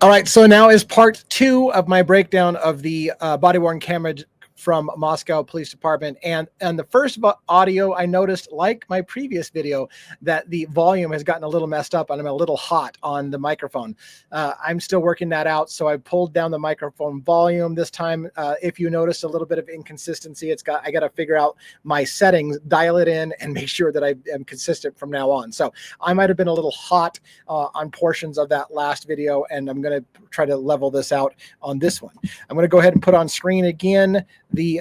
All right, so now is part 2 of my breakdown of the body-worn camera from Moscow Police Department. And the first audio, I noticed, like my previous video, that the volume has gotten a little messed up and I'm a little hot on the microphone. I'm still working that out, so I pulled down the microphone volume this time. If you notice a little bit of inconsistency, I got to figure out my settings, dial it in, and make sure that I am consistent from now on. So I might have been a little hot on portions of that last video, and I'm going to try to level this out on this one. I'm going to go ahead and put on screen again the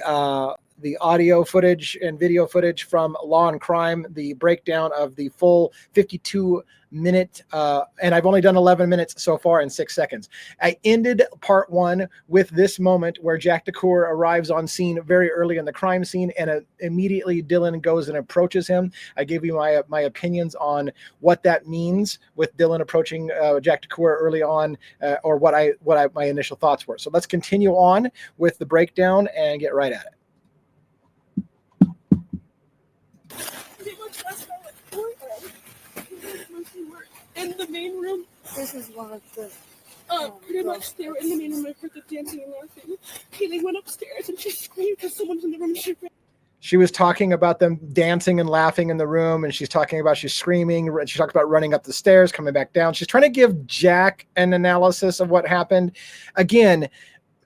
audio footage and video footage from Law and Crime, the breakdown of the full 52-minute, and I've only done 11 minutes so far in 6 seconds. I ended part 1 with this moment where Jack DeCour arrives on scene very early in the crime scene, and immediately Dylan goes and approaches him. I gave you my opinions on what that means with Dylan approaching Jack DeCour early on, or what my initial thoughts were. So let's continue on with the breakdown and get right at it. In the main room. This is one of the. Pretty much they were in the main room. I heard the dancing and laughing. Kaylee went upstairs and she screamed because someone's in the room. She was talking about them dancing and laughing in the room, and she's talking about she's screaming. She talked about running up the stairs, coming back down. She's trying to give Jack an analysis of what happened. Again,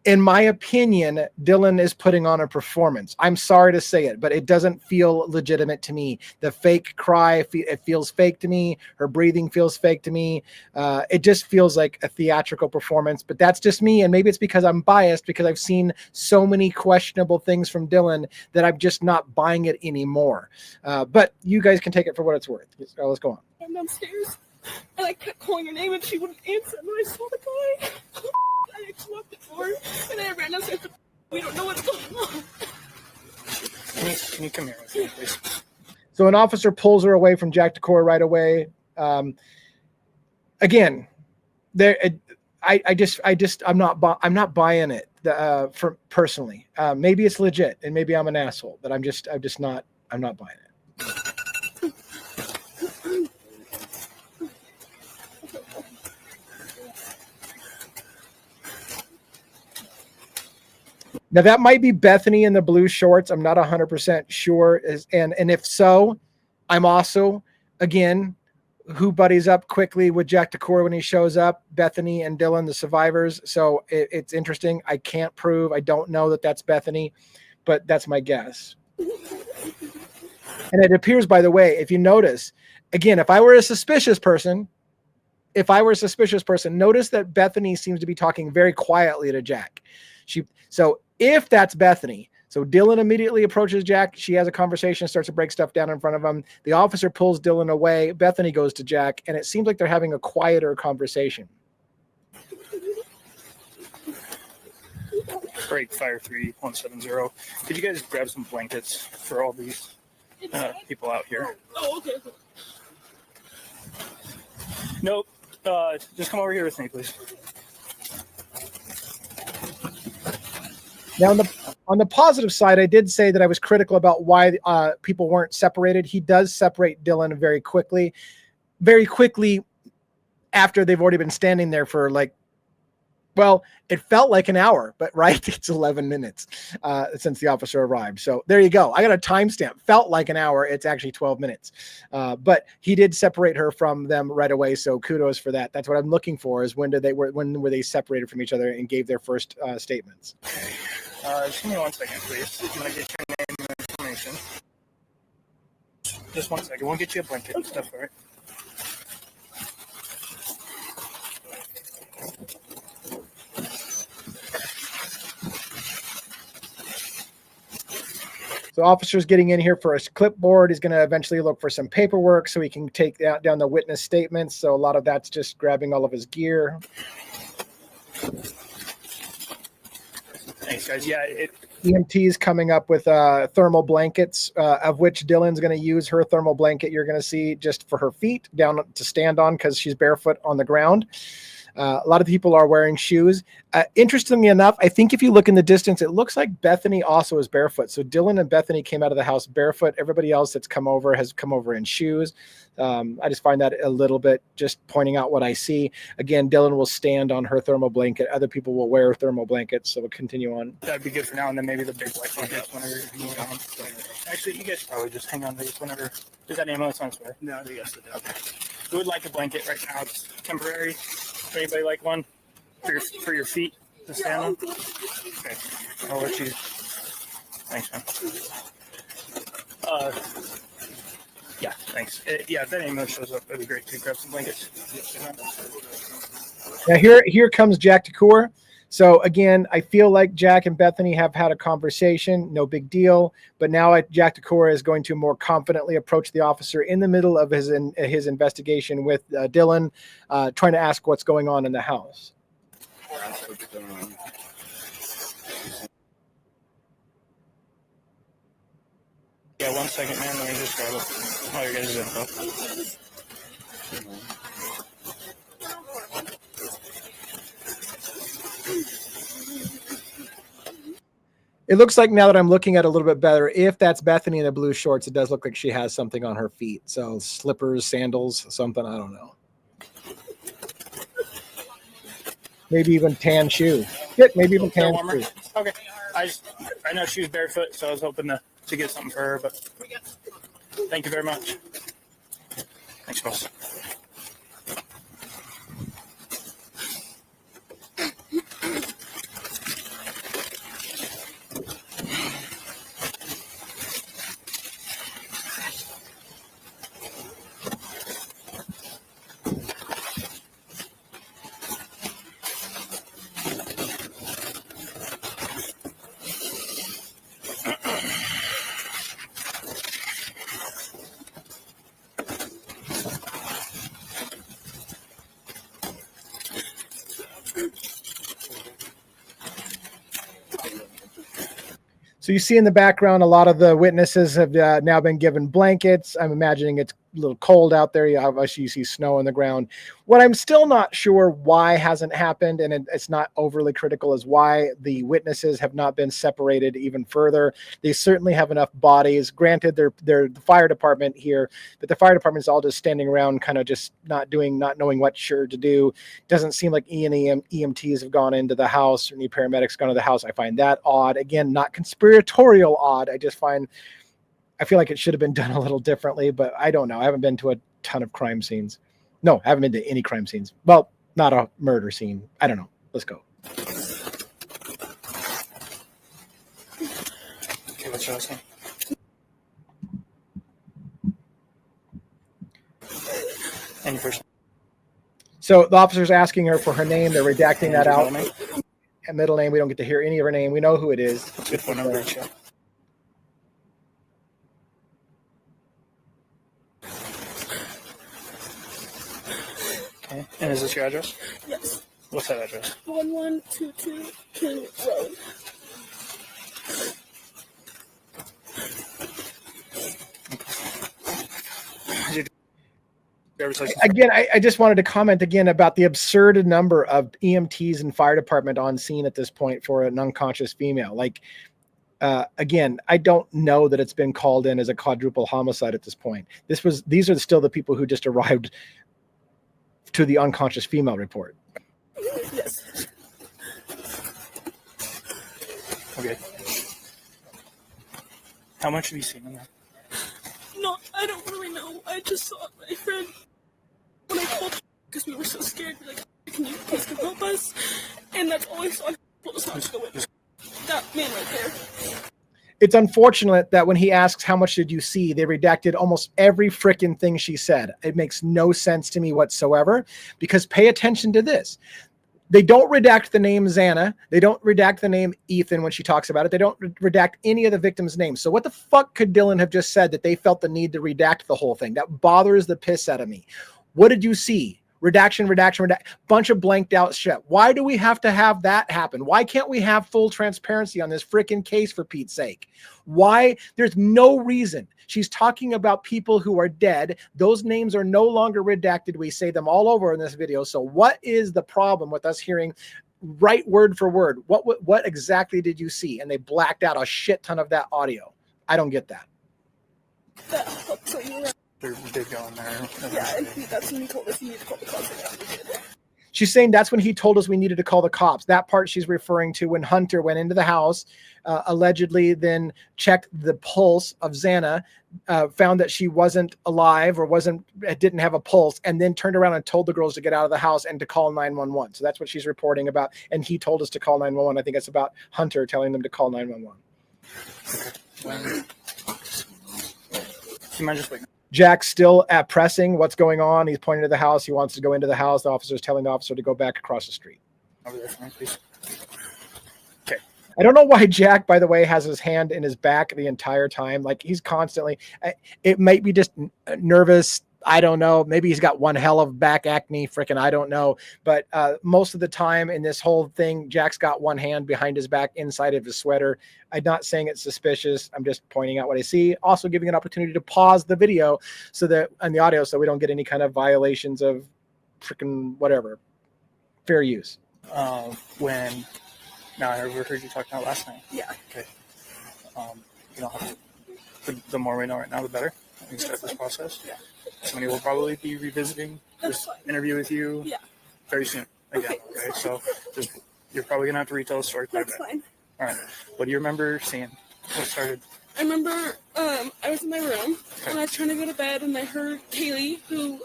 in my opinion, Dylan is putting on a performance. I'm sorry to say it, but it doesn't feel legitimate to me. The fake cry, it feels fake to me. Her breathing feels fake to me. It just feels like a theatrical performance, but that's just me. And maybe it's because I'm biased because I've seen so many questionable things from Dylan that I'm just not buying it anymore. But you guys can take it for what it's worth. Let's go on. I'm downstairs and I kept calling her name and she wouldn't answer. And I saw the guy. I locked the door and I ran downstairs. We don't know what's going on. Can you come here with me, please? So an officer pulls her away from Jack DeCour right away. Again, I'm not buying it personally. Maybe it's legit and maybe I'm an asshole, but I'm not buying it. Now, that might be Bethany in the blue shorts. I'm not 100% sure. And if so, I'm also, again, who buddies up quickly with Jack DeCour when he shows up? Bethany and Dylan, the survivors. So it's interesting. I can't prove. I don't know that that's Bethany, but that's my guess. And it appears, by the way, if you notice, again, if I were a suspicious person, notice that Bethany seems to be talking very quietly to Jack. So if that's Bethany, so Dylan immediately approaches Jack. She has a conversation, starts to break stuff down in front of him. The officer pulls Dylan away. Bethany goes to Jack, and it seems like they're having a quieter conversation. Break Fire 3170. Could you guys grab some blankets for all these people out here? Oh, okay. Nope. Just come over here with me, please. Now, on the positive side, I did say that I was critical about why people weren't separated. He does separate Dylan very quickly after they've already been standing there for it felt like an hour, but right, it's 11 minutes since the officer arrived. So there you go. I got a timestamp. Felt like an hour. It's actually 12 minutes. But he did separate her from them right away. So kudos for that. That's what I'm looking for, is when were they separated from each other and gave their first statements. Just give me 1 second, please. I'm going to get your name and information. Just 1 second. We'll get you a blanket and stuff, all right? So officer's getting in here for his clipboard. He's going to eventually look for some paperwork so he can take down the witness statements. So a lot of that's just grabbing all of his gear. Thanks, guys. Yeah, EMT's coming up with thermal blankets, of which Dylan's going to use her thermal blanket. You're going to see just for her feet down to stand on because she's barefoot on the ground. A lot of people are wearing shoes. Interestingly enough, I think if you look in the distance, it looks like Bethany also is barefoot. So Dylan and Bethany came out of the house barefoot. Everybody else that's come over has come over in shoes. I just find that a little bit, just pointing out what I see. Again, Dylan will stand on her thermal blanket. Other people will wear thermal blankets. So we'll continue on. That'd be good for now, and then maybe the big white blankets whenever you move on. Actually, you guys probably just hang on to these whenever. Does that ambulance on its way? No, yes, it does. Okay. We would like a blanket right now. It's temporary. Would anybody like one for your feet to stand on? Okay, I'll let you. Thanks, man. Yeah, thanks. Yeah, if that ambulance shows up, that'd be great to grab some blankets. Now here comes Jack DeCour. So again, I feel like Jack and Bethany have had a conversation, no big deal. But now Jack DeCour is going to more confidently approach the officer in the middle of his investigation with Dylan, trying to ask what's going on in the house. Yeah, 1 second, man. Let me just grab all your guys' info. It looks like, now that I'm looking at it a little bit better, if that's Bethany in the blue shorts, it does look like she has something on her feet. So slippers, sandals, something, I don't know. Maybe even tan shoe. Good, maybe even tan shoe. Okay. I know she was barefoot, so I was hoping to get something for her, but thank you very much. Thanks, boss. So you see in the background, a lot of the witnesses have now been given blankets. I'm imagining it's a little cold out there. Obviously, you see snow on the ground. What I'm still not sure why hasn't happened, and it's not overly critical, is why the witnesses have not been separated even further. They certainly have enough bodies. Granted, they're the fire department here, but the fire department is all just standing around, kind of just not knowing what sure to do. Doesn't seem like EMTs have gone into the house, or any paramedics gone to the house. I find that odd. Again, not conspiratorial odd. I feel like it should have been done a little differently, but I don't know. I haven't been to a ton of crime scenes. No, I haven't been to any crime scenes. Well, not a murder scene. I don't know. Let's go. Okay, what's your last name? And your first name? So the officer's asking her for her name. They're redacting that out. And middle name, we don't get to hear any of her name. We know who it is. What's a good phone number? Okay. And is this your address? Yes. What's that address? 1122 King Road. Again, I just wanted to comment again about the absurd number of EMTs and fire department on scene at this point for an unconscious female. Like, again, I don't know that it's been called in as a quadruple homicide at this point. These are still the people who just arrived to the unconscious female report. Yes. Okay. How much have you seen in that? No, I don't really know. I just saw my friend when I called because we were so scared. Like, can you please come help us? And that's all I saw. Told us not to go in. That man right there. It's unfortunate that when he asks how much did you see, they redacted almost every freaking thing she said. It makes no sense to me whatsoever, because pay attention to this. They don't redact the name Xana. They don't redact the name Ethan when she talks about it. They don't redact any of the victims' names. So what the fuck could Dylan have just said that they felt the need to redact the whole thing? That bothers the piss out of me. What did you see? redaction, bunch of blanked out shit. Why do we have to have that happen? Why can't we have full transparency on this freaking case, for Pete's sake? Why? There's no reason. She's talking about people who are dead. Those names are no longer redacted. We say them all over in this video. So what is the problem with us hearing right word for word? What exactly did you see? And they blacked out a shit ton of that audio. I don't get that. So you were, They did go in there. yeah, and that's when he told us he needed to call the cops. She's saying that's when he told us we needed to call the cops. That part she's referring to when Hunter went into the house, allegedly then checked the pulse of Xana, found that she wasn't alive or didn't have a pulse, and then turned around and told the girls to get out of the house and to call 911. So that's what she's reporting about. And he told us to call 911. I think it's about Hunter telling them to call 911. Okay. You mind just waiting? Jack's still at pressing what's going on. He's pointing to the house. He wants to go into the house. The officer's telling the officer to go back across the street. Over there for me, please. Okay. I don't know why Jack, by the way, has his hand in his back the entire time. Like he's constantly, it might be just nervous. I don't know. Maybe he's got one hell of back acne. Freaking, I don't know. But most of the time in this whole thing, Jack's got one hand behind his back inside of his sweater. I'm not saying it's suspicious. I'm just pointing out what I see. Also giving an opportunity to pause the video so that, and the audio, so we don't get any kind of violations of freaking whatever. Fair use. Now I overheard you talking about last night. Yeah. Okay. You know, the more we know right now, the better. We can start this process. Yeah. Somebody will probably be revisiting this interview with you very soon. Again, okay? So you're probably going to have to retell the story quite a bit. That's fine. All right. What do you remember seeing? What started? I remember I was in my room and I was trying to go to bed and I heard Kaylee, who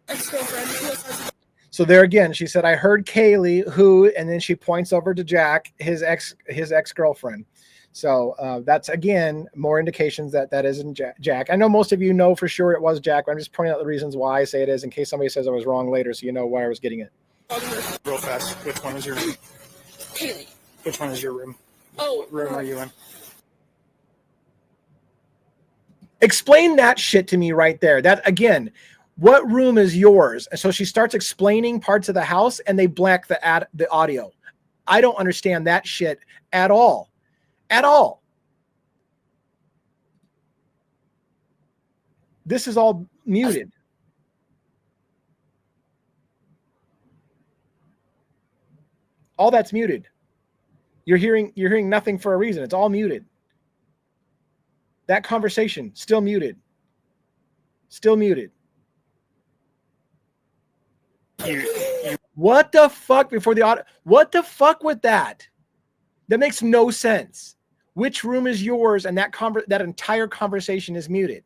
ex-girlfriend, who was So there again, she said, I heard Kaylee, who, and then she points over to Jack, his ex-girlfriend. So that's, again, more indications that isn't Jack. I know most of you know for sure it was Jack, but I'm just pointing out the reasons why I say it is in case somebody says I was wrong later, so you know why I was getting it. Real fast, which one is your room? Kaylee. Which one is your room? Oh. What room are you in? Explain that shit to me right there. That, again, what room is yours? And so she starts explaining parts of the house and they blank the audio. I don't understand that shit at all. At all. This is all muted. All that's muted. You're hearing nothing for a reason. It's all muted. That conversation still muted. Still muted. What the fuck before the audio? What the fuck with that? That makes no sense. Which room is yours? And that entire conversation is muted.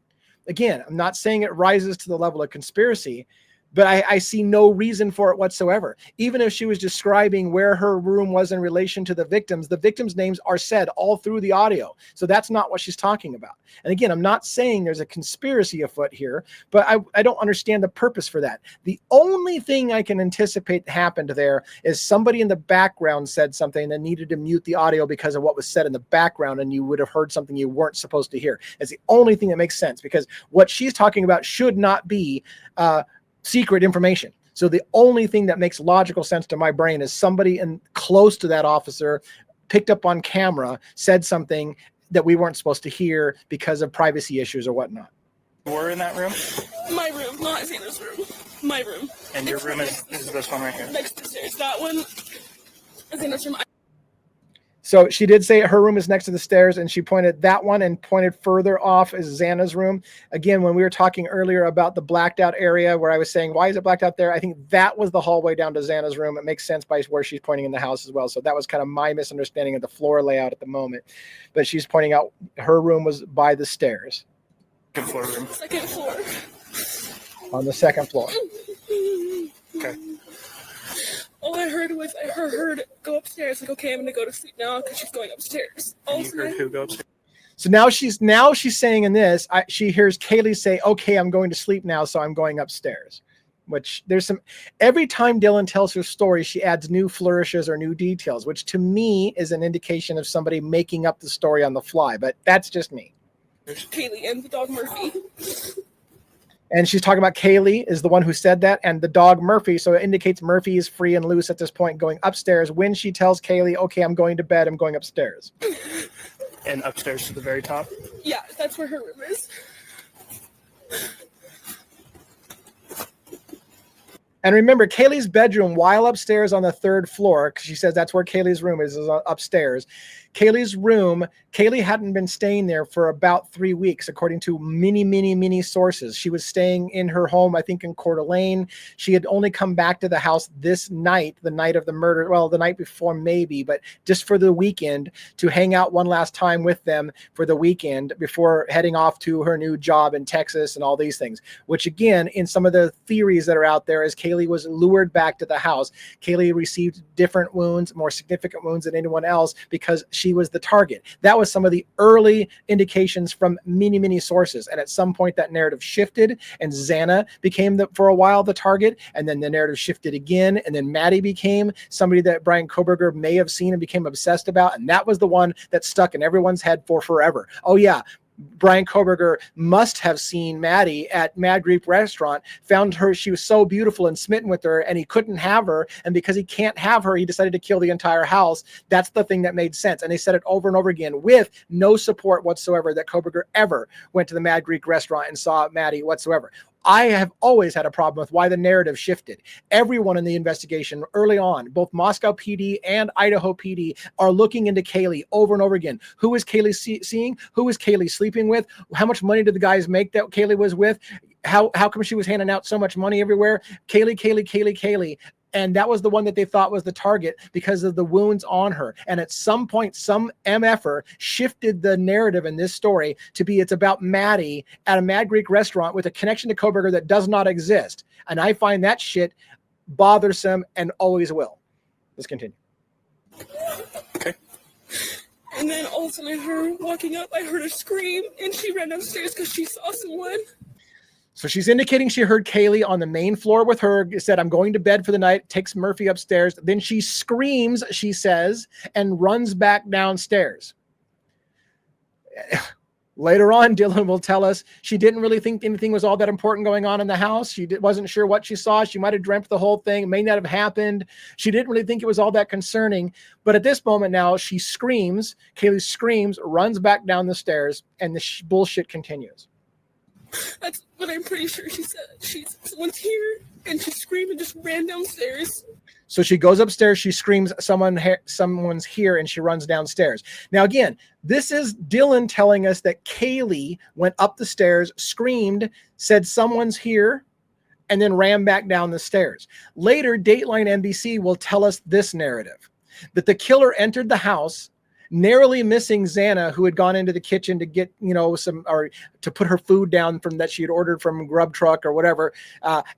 Again, I'm not saying it rises to the level of conspiracy, but I see no reason for it whatsoever. Even if she was describing where her room was in relation to the victims' names are said all through the audio. So that's not what she's talking about. And again, I'm not saying there's a conspiracy afoot here, but I don't understand the purpose for that. The only thing I can anticipate happened there is somebody in the background said something that needed to mute the audio because of what was said in the background, and you would have heard something you weren't supposed to hear. It's the only thing that makes sense, because what she's talking about should not be secret information. So the only thing that makes logical sense to my brain is somebody close to that officer picked up on camera, said something that we weren't supposed to hear because of privacy issues or whatnot. We're in that room? My room, not Xana's room. My room. And your room is this one right here? Next to the stairs. That one is Xana's room. So she did say her room is next to the stairs, and she pointed that one and pointed further off as Xana's room. Again, when we were talking earlier about the blacked out area where I was saying, why is it blacked out there? I think that was the hallway down to Xana's room. It makes sense by where she's pointing in the house as well. So that was kind of my misunderstanding of the floor layout at the moment. But she's pointing out her room was by the stairs. Second floor room. Second floor. On the second floor. Okay. All I heard was I heard go upstairs. Like, okay, I'm gonna go to sleep now because she's going upstairs. And you heard who go upstairs? So now she's saying in this, she hears Kaylee say, okay, I'm going to sleep now, so I'm going upstairs. Which every time Dylan tells her story, she adds new flourishes or new details, which to me is an indication of somebody making up the story on the fly. But that's just me. Kaylee and the dog Murphy. And she's talking about Kaylee is the one who said that, and the dog Murphy. So it indicates Murphy is free and loose at this point, going upstairs when she tells Kaylee, okay, I'm going to bed. I'm going upstairs. And upstairs to the very top? Yeah, that's where her room is. And remember, Kaylee's bedroom, while upstairs on the 3rd floor, because she says that's where Kaylee's room is upstairs. Kaylee's room, Kaylee hadn't been staying there for about 3 weeks, according to many sources. She was staying in her home, I think in Coeur d'Alene. She had only come back to the house this night, the night of the murder. Well, the night before maybe, but just for the weekend to hang out one last time with them for the weekend before heading off to her new job in Texas and all these things, which again, in some of the theories that are out there, is Kaylee was lured back to the house. Kaylee received different wounds, more significant wounds than anyone else, because she was the target. That was some of the early indications from many sources. And at some point that narrative shifted and Xana became for a while the target. And then the narrative shifted again. And then Maddie became somebody that Brian Koberger may have seen and became obsessed about. And that was the one that stuck in everyone's head for forever. Oh yeah, Brian Koberger must have seen Maddie at Mad Greek Restaurant, found her, she was so beautiful and smitten with her, and he couldn't have her. And because he can't have her, he decided to kill the entire house. That's the thing that made sense. And they said it over and over again with no support whatsoever that Koberger ever went to the Mad Greek Restaurant and saw Maddie whatsoever. I have always had a problem with why the narrative shifted. Everyone in the investigation early on, both Moscow PD and Idaho PD, are looking into Kaylee over and over again. Who is Kaylee seeing? Who is Kaylee sleeping with? How much money did the guys make that Kaylee was with? How come she was handing out so much money everywhere? Kaylee. And that was the one that they thought was the target because of the wounds on her. And at some point, some MFer shifted the narrative in this story to be it's about Maddie at a Mad Greek restaurant with a connection to Koberger that does not exist. And I find that shit bothersome and always will. Let's continue. Okay. And then all of a sudden I heard her walking up. I heard her scream, and she ran upstairs because she saw someone. So she's indicating she heard Kaylee on the main floor with her, said, I'm going to bed for the night, takes Murphy upstairs. Then she screams, she says, and runs back downstairs. Later on, Dylan will tell us she didn't really think anything was all that important going on in the house. She wasn't sure what she saw. She might have dreamt the whole thing. It may not have happened. She didn't really think it was all that concerning. But at this moment now, she screams. Kaylee screams, runs back down the stairs, and the bullshit continues. That's what I'm pretty sure she said. Someone's here, and she screamed and just ran downstairs. So she goes upstairs, she screams, someone's here, and she runs downstairs. Now, again, this is Dylan telling us that Kaylee went up the stairs, screamed, said someone's here, and then ran back down the stairs. Later, Dateline NBC will tell us this narrative, that the killer entered the house, narrowly missing Xana, who had gone into the kitchen to get, or to put her food down from that she had ordered from Grub Truck or whatever,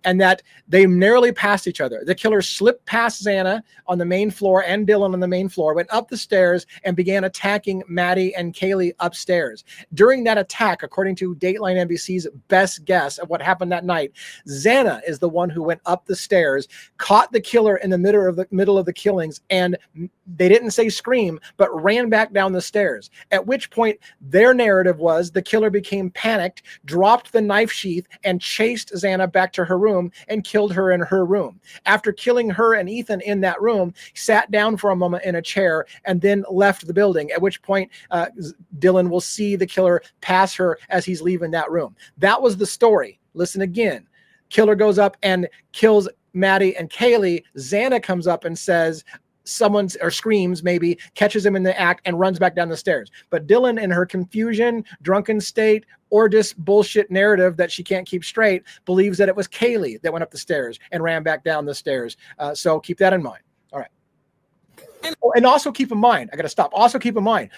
and that they narrowly passed each other. The killer slipped past Xana on the main floor and Dylan on the main floor, went up the stairs and began attacking Maddie and Kaylee upstairs. During that attack, according to Dateline NBC's best guess of what happened that night, Xana is the one who went up the stairs, caught the killer in the middle of the killings, and they didn't say scream, but ran back down the stairs. At which point their narrative was the killer became panicked, dropped the knife sheath, and chased Xana back to her room and killed her in her room. After killing her and Ethan in that room, sat down for a moment in a chair and then left the building, at which point Dylan will see the killer pass her as he's leaving that room. That was the story. Listen again. Killer goes up and kills Maddie and Kaylee. Xana comes up and says, or screams maybe, catches him in the act and runs back down the stairs. But Dylan, in her confusion, drunken state, or just bullshit narrative that she can't keep straight, believes that it was Kaylee that went up the stairs and ran back down the stairs. So keep that in mind. All right. And also keep in mind, I got to stop. Also keep in mind,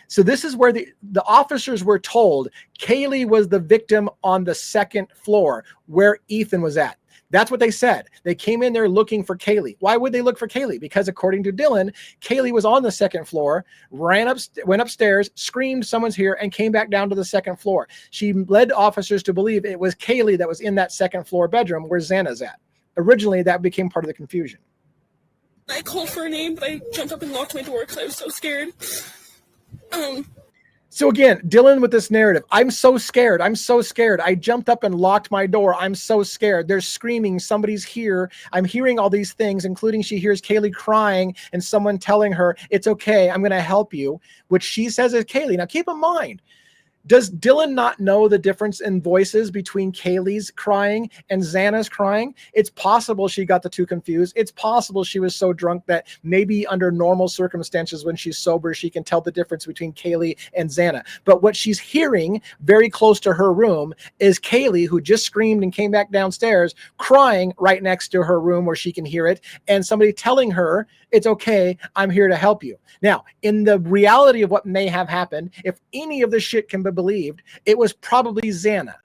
so this is where the officers were told Kaylee was the victim on the second floor where Ethan was at. That's what they said. They came in there looking for Kaylee. Why would they look for Kaylee? Because according to Dylan, Kaylee was on the second floor, went upstairs, screamed, someone's here, and came back down to the second floor. She led officers to believe it was Kaylee that was in that second floor bedroom where Xana's at. Originally, that became part of the confusion. I called for her name, but I jumped up and locked my door because I was so scared. So again, Dylan with this narrative, I'm so scared. I'm so scared. I jumped up and locked my door. I'm so scared. There's screaming. Somebody's here. I'm hearing all these things, including she hears Kaylee crying and someone telling her, it's okay, I'm going to help you, which she says is Kaylee. Now keep in mind, does Dylan not know the difference in voices between Kaylee's crying and Xana's crying? It's possible she got the two confused. It's possible she was so drunk that maybe under normal circumstances when she's sober, she can tell the difference between Kaylee and Xana. But what she's hearing very close to her room is Kaylee, who just screamed and came back downstairs, crying right next to her room where she can hear it, and somebody telling her, it's okay, I'm here to help you. Now, in the reality of what may have happened, if any of this shit can be believed, it was probably Xana,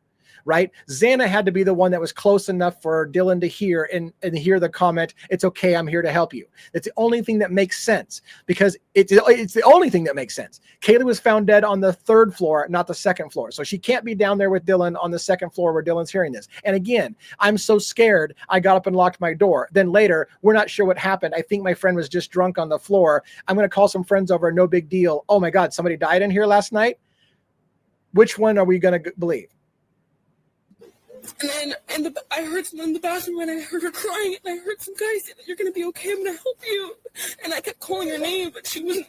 right? Xana had to be the one that was close enough for Dylan to hear and hear the comment, it's okay, I'm here to help you. It's the only thing that makes sense, because it's the only thing that makes sense. Kaylee was found dead on the 3rd floor, not the 2nd floor. So she can't be down there with Dylan on the 2nd floor where Dylan's hearing this. And again, I'm so scared, I got up and locked my door. Then later, we're not sure what happened. I think my friend was just drunk on the floor. I'm going to call some friends over, no big deal. Oh my God, somebody died in here last night? Which one are we going to believe? And then I heard someone in the bathroom, and I heard her crying, and I heard some guy say that you're going to be okay, I'm going to help you. And I kept calling her name, but she wasn't.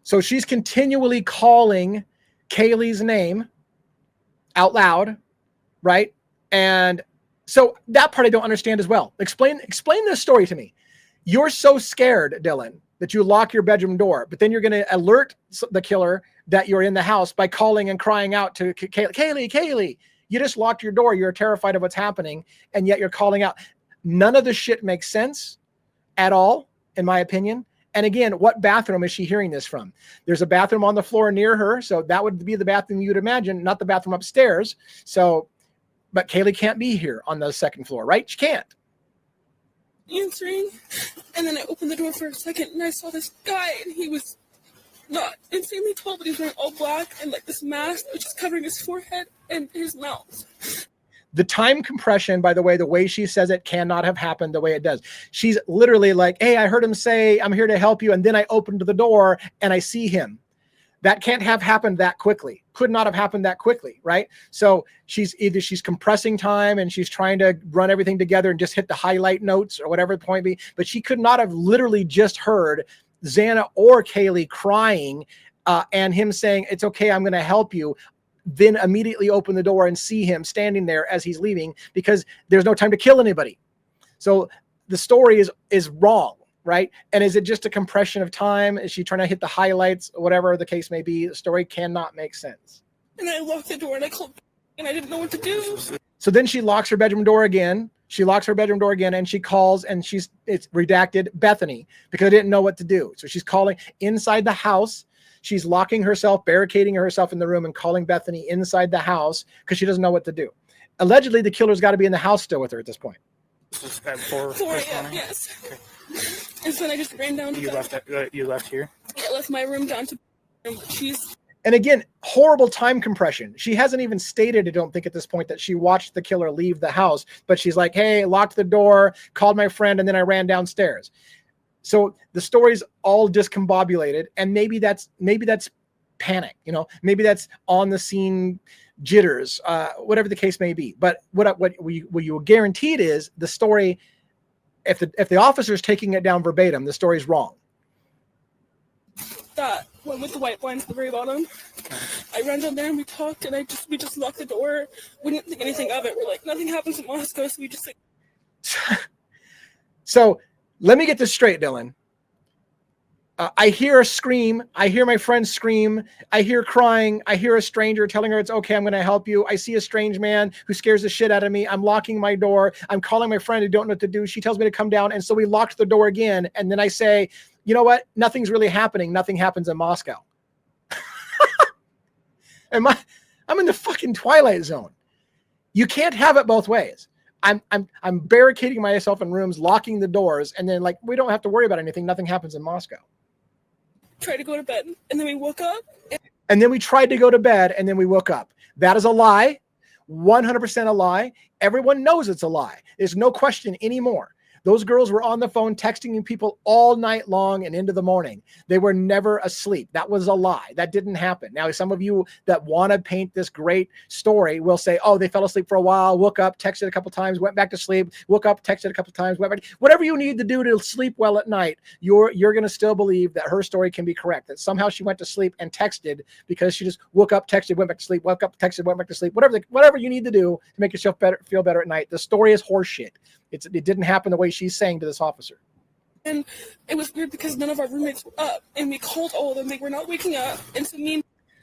So she's continually calling Kaylee's name out loud, right? And so that part I don't understand as well. Explain this story to me. You're so scared, Dylan, that you lock your bedroom door, but then you're going to alert the killer that you're in the house by calling and crying out to Kaylee. You just locked your door. You're terrified of what's happening, and yet you're calling out. None of this shit makes sense at all, in my opinion. And again, what bathroom is she hearing this from? There's a bathroom on the floor near her, so that would be the bathroom you'd imagine, not the bathroom upstairs. So, but Kaylee can't be here on the 2nd floor, right? She can't. Answering, and then I opened the door for a second, and I saw this guy, and he was not insanely tall, but he was wearing all black and like this mask that was just covering his forehead and his mouth. The time compression, by the way she says it cannot have happened the way it does. She's literally like, hey, I heard him say, I'm here to help you. And then I opened the door and I see him. That can't have happened that quickly. Could not have happened that quickly, right? So she's compressing time and she's trying to run everything together and just hit the highlight notes or whatever the point be. But she could not have literally just heard Xana or Kaylee crying and him saying, it's okay, I'm going to help you, then immediately open the door and see him standing there as he's leaving, because there's no time to kill anybody. So the story is wrong, right? And is it just a compression of time? Is she trying to hit the highlights? Whatever the case may be, the story cannot make sense. And I locked the door and I called, and I didn't know what to do. So then she locks her bedroom door again. And she calls, and it's redacted Bethany, because I didn't know what to do. So she's calling inside the house. She's locking herself, barricading herself in the room and calling Bethany inside the house because she doesn't know what to do. Allegedly, the killer's got to be in the house still with her at this point. This is at 4 a.m., yes. Okay. And so then I just ran down to You left here? Yeah, I left my room down to she's. And again, horrible time compression. She hasn't even stated, I don't think at this point, that she watched the killer leave the house, but she's like, hey, locked the door, called my friend, and then I ran downstairs. So the story's all discombobulated, and maybe that's panic, maybe that's on the scene jitters, whatever the case may be. But what you guaranteed is the story, if the officer's taking it down verbatim, the story's wrong. That one with the white blinds at the very bottom. I ran down there and we talked, and we just locked the door. We didn't think anything of it. We're like, nothing happens in Moscow, so we just like. So let me get this straight, Dylan. I hear a scream. I hear my friend scream. I hear crying. I hear a stranger telling her it's okay, I'm going to help you. I see a strange man who scares the shit out of me. I'm locking my door. I'm calling my friend who don't know what to do. She tells me to come down. And so we locked the door again. And then I say, you know what? Nothing's really happening. Nothing happens in Moscow. I'm in the fucking Twilight Zone. You can't have it both ways. I'm barricading myself in rooms, locking the doors, and then we don't have to worry about anything. Nothing happens in Moscow. Tried to go to bed, and then we woke up. And then we tried to go to bed, and then we woke up. That is a lie. 100% a lie. Everyone knows it's a lie. There's no question anymore. Those girls were on the phone texting people all night long and into the morning. They were never asleep. That was a lie. That didn't happen. Now, some of you that want to paint this great story will say, oh, they fell asleep for a while, woke up, texted a couple times, went back to sleep, woke up, texted a couple times, went back. Whatever you need to do to sleep well at night, you're going to still believe that her story can be correct, that somehow she went to sleep and texted because she just woke up, texted, went back to sleep, woke up, texted, went back to sleep. Whatever you need to do to make yourself feel better at night. The story is horseshit. It didn't happen the way she's saying to this officer. And it was weird because none of our roommates were up, and we called all of them. They were not waking up. And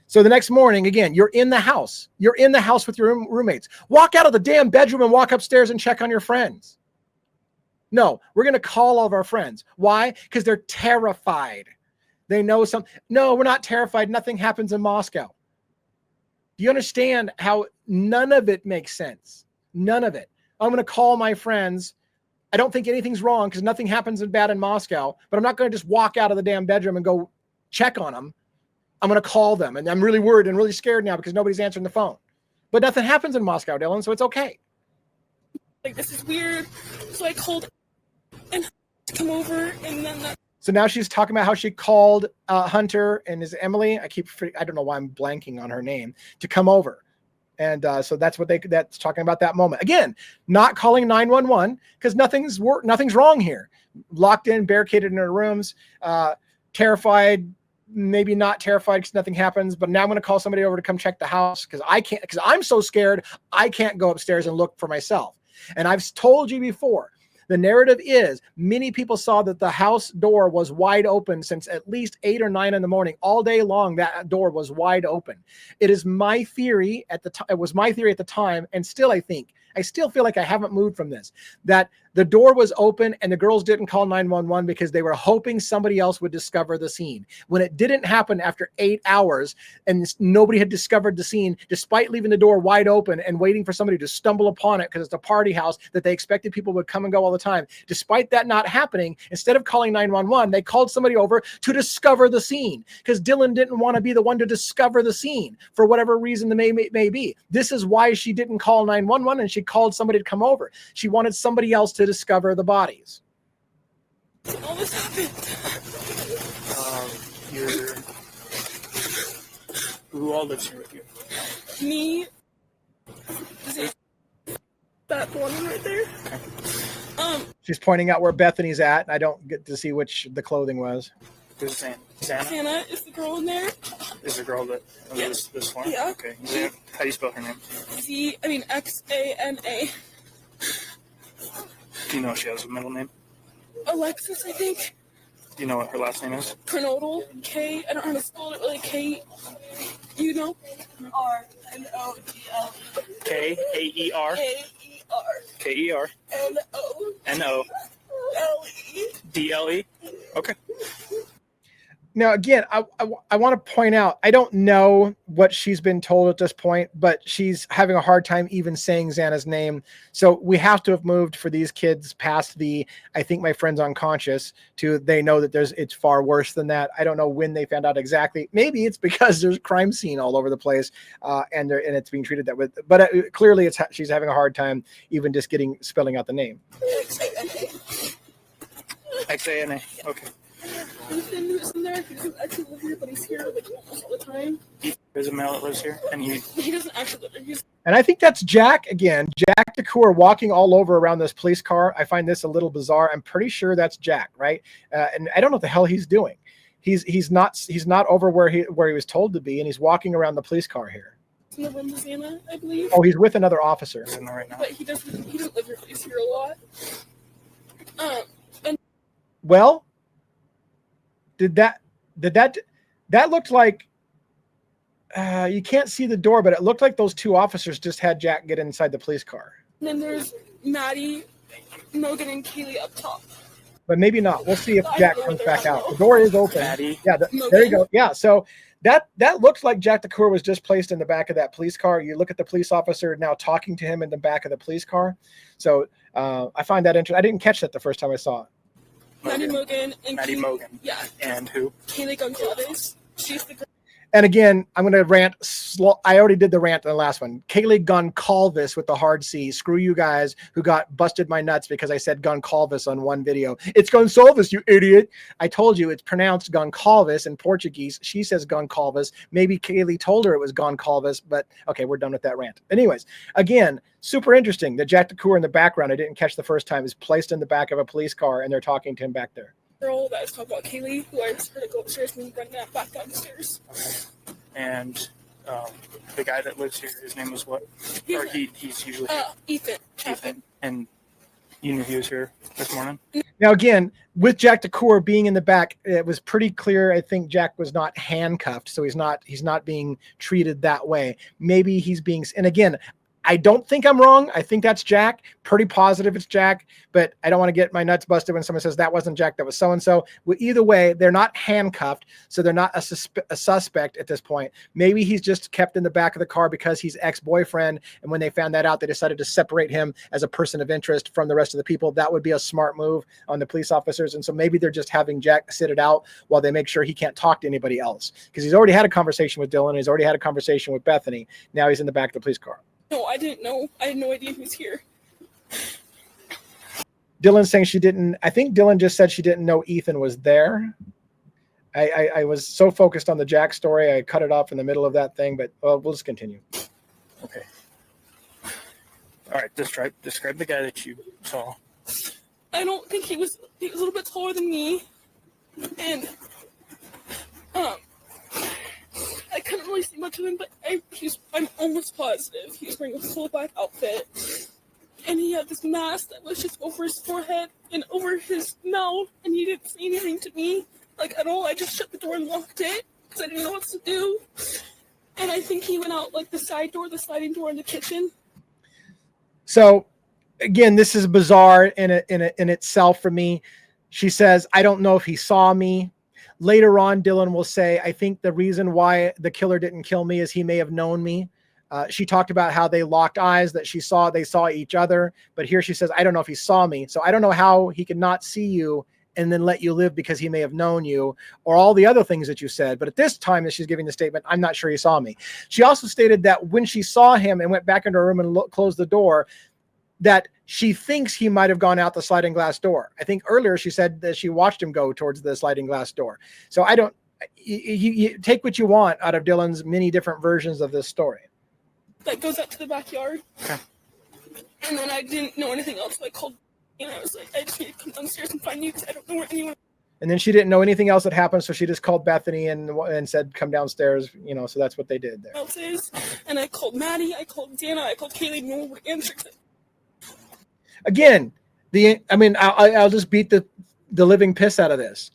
so the next morning, again, you're in the house. You're in the house with your roommates. Walk out of the damn bedroom and walk upstairs and check on your friends. No, we're going to call all of our friends. Why? Because they're terrified. They know something. No, we're not terrified. Nothing happens in Moscow. Do you understand how none of it makes sense? None of it. I'm going to call my friends. I don't think anything's wrong because nothing happens bad in Moscow, but I'm not going to just walk out of the damn bedroom and go check on them. I'm going to call them, and I'm really worried and really scared now because nobody's answering the phone. But nothing happens in Moscow, Dylan, so it's okay. Like, this is weird. So I called and to come over, and then So now she's talking about how she called Hunter and his Emily. I don't know why I'm blanking on her name, to come over. And so that's that's talking about that moment. Again, not calling 911 because nothing's wrong here. Locked in, barricaded in their rooms, terrified, maybe not terrified because nothing happens. But now I'm going to call somebody over to come check the house because I'm so scared I can't go upstairs and look for myself. And I've told you before, the narrative is many people saw that the house door was wide open since at least 8 or 9 in the morning. All day long, that door was wide open. It is my theory at the time. It was my theory at the time, and still I still feel like I haven't moved from this, that the door was open and the girls didn't call 911 because they were hoping somebody else would discover the scene. When it didn't happen after 8 hours and nobody had discovered the scene, despite leaving the door wide open and waiting for somebody to stumble upon it because it's a party house that they expected people would come and go all the time. Despite that not happening, instead of calling 911, they called somebody over to discover the scene because Dylan didn't want to be the one to discover the scene for whatever reason the may be. This is why she didn't call 911 and she called somebody to come over. She wanted somebody else to discover the bodies. all this happened. Who all lives here with you? Me, that one right there. Okay. She's pointing out where Bethany's at. I don't get to see which the clothing was. Who's Santa? Santa is the girl in there. Is the girl that this one? Yeah. Okay. How do you spell her name? Xana. Do you know if she has a middle name? Alexis, I think. Do you know what her last name is? Kernodal. K. I don't know how to spell it really. K. You know? R-N-O-D-L. K-A-E-R. K-E-R. K-E-R. N-O. N-O. D-L-E. Okay. Now, again, I want to point out, I don't know what she's been told at this point, but she's having a hard time even saying Xana's name. So we have to have moved for these kids past the, I think my friend's unconscious, to they know that it's far worse than that. I don't know when they found out exactly. Maybe it's because there's a crime scene all over the place and it's being treated that way. But clearly she's having a hard time even just spelling out the name. X-A-N-A. Okay. Ethan, who's in there, he doesn't actually live here, but he's here like almost all the time. There's a male that lives here, and he doesn't actually live here. And I think that's Jack again. Jack DeCour walking all over around this police car. I find this a little bizarre. I'm pretty sure that's Jack, right? And I don't know what the hell he's doing. He's not over where he was told to be, and he's walking around the police car here. In the room with Xana, I believe. Oh, he's with another officer. He's in there right now. But he doesn't live here, but he's here a lot. Well, that looked like you can't see the door, but it looked like those two officers just had Jack get inside the police car. And then there's Maddie, Morgan, and Kaylee up top. But maybe not. We'll see if Jack comes back out. The door is open. Maddie. Yeah, there you go. Yeah, so that looks like Jack DeCour was just placed in the back of that police car. You look at the police officer now talking to him in the back of the police car. So I find that interesting. I didn't catch that the first time I saw it. Maddie Morgan and Maddie Morgan. Yeah. And who? Kaylee Gonzalez. She's the girl. And again, I'm going to rant. I already did the rant in the last one. Kaylee Goncalves with the hard C. Screw you guys who got busted my nuts because I said Goncalves on one video. It's Gonçalves, you idiot. I told you it's pronounced Goncalves in Portuguese. She says Goncalves. Maybe Kaylee told her it was Goncalves, but okay, we're done with that rant. Anyways, again, super interesting. The Jack DeCour in the background, I didn't catch the first time, is placed in the back of a police car and they're talking to him back there. Girl that is talking about Kaylee, who I just heard her go upstairs and run that back downstairs. Okay. And the guy that lives here, his name was what? Or he's usually Ethan. Ethan. And you knew he was here this morning? Now, again, with Jack DeCour being in the back, it was pretty clear. I think Jack was not handcuffed, so he's not being treated that way. Maybe he's being, and again, I don't think I'm wrong. I think that's Jack. Pretty positive it's Jack, but I don't want to get my nuts busted when someone says that wasn't Jack, that was so-and-so. Well, either way, they're not handcuffed, so they're not a suspect at this point. Maybe he's just kept in the back of the car because he's ex-boyfriend, and when they found that out, they decided to separate him as a person of interest from the rest of the people. That would be a smart move on the police officers, and so maybe they're just having Jack sit it out while they make sure he can't talk to anybody else, because he's already had a conversation with Dylan, he's already had a conversation with Bethany. Now he's in the back of the police car. No, I didn't know. I had no idea he was here. Dylan's saying she didn't. I think Dylan just said she didn't know Ethan was there. I was so focused on the Jack story, I cut it off in the middle of that thing, but we'll just continue. Okay. All right, describe the guy that you saw. I don't think he was a little bit taller than me. And I couldn't really see much of him, but I'm almost positive he was wearing a full black outfit, and he had this mask that was just over his forehead and over his mouth, and he didn't say anything to me, like, at all. I just shut the door and locked it because I didn't know what to do, and I think he went out like the side door, the sliding door in the kitchen. So, again, this is bizarre in itself for me. She says, I don't know if he saw me. Later on, Dylan will say, I think the reason why the killer didn't kill me is he may have known me. She talked about how they locked eyes, that they saw each other. But here she says, I don't know if he saw me. So I don't know how he could not see you and then let you live because he may have known you, or all the other things that you said. But at this time that she's giving the statement, I'm not sure he saw me. She also stated that when she saw him and went back into her room and closed the door, that she thinks he might have gone out the sliding glass door. I think earlier she said that she watched him go towards the sliding glass door. So you take what you want out of Dylan's many different versions of this story. That goes out to the backyard. And then I didn't know anything else. So I called, and I was like, I just need to come downstairs and find you because I don't know where anyone. And then she didn't know anything else that happened, so she just called Bethany and said, come downstairs, so that's what they did there. Else is. And I called Maddie, I called Dana, I called Kaylee, no one would answer. Again, I'll just beat the living piss out of this.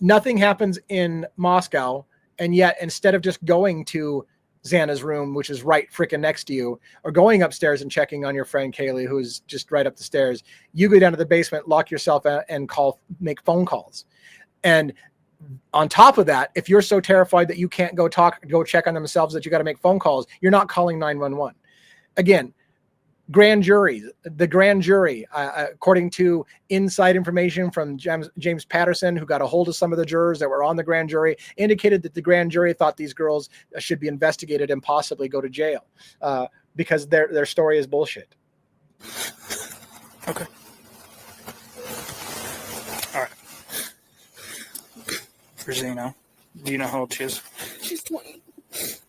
Nothing happens in Moscow, and yet instead of just going to Xana's room, which is right freaking next to you, or going upstairs and checking on your friend Kaylee, who's just right up the stairs, you go down to the basement, lock yourself out, and make phone calls. And on top of that, if you're so terrified that you can't go check on themselves that you got to make phone calls, you're not calling 911. Again, the grand jury, according to inside information from James Patterson, who got a hold of some of the jurors that were on the grand jury, indicated that the grand jury thought these girls should be investigated and possibly go to jail because their story is bullshit. Okay. All right. For Zeno, do you know how old she is? She's 20. Is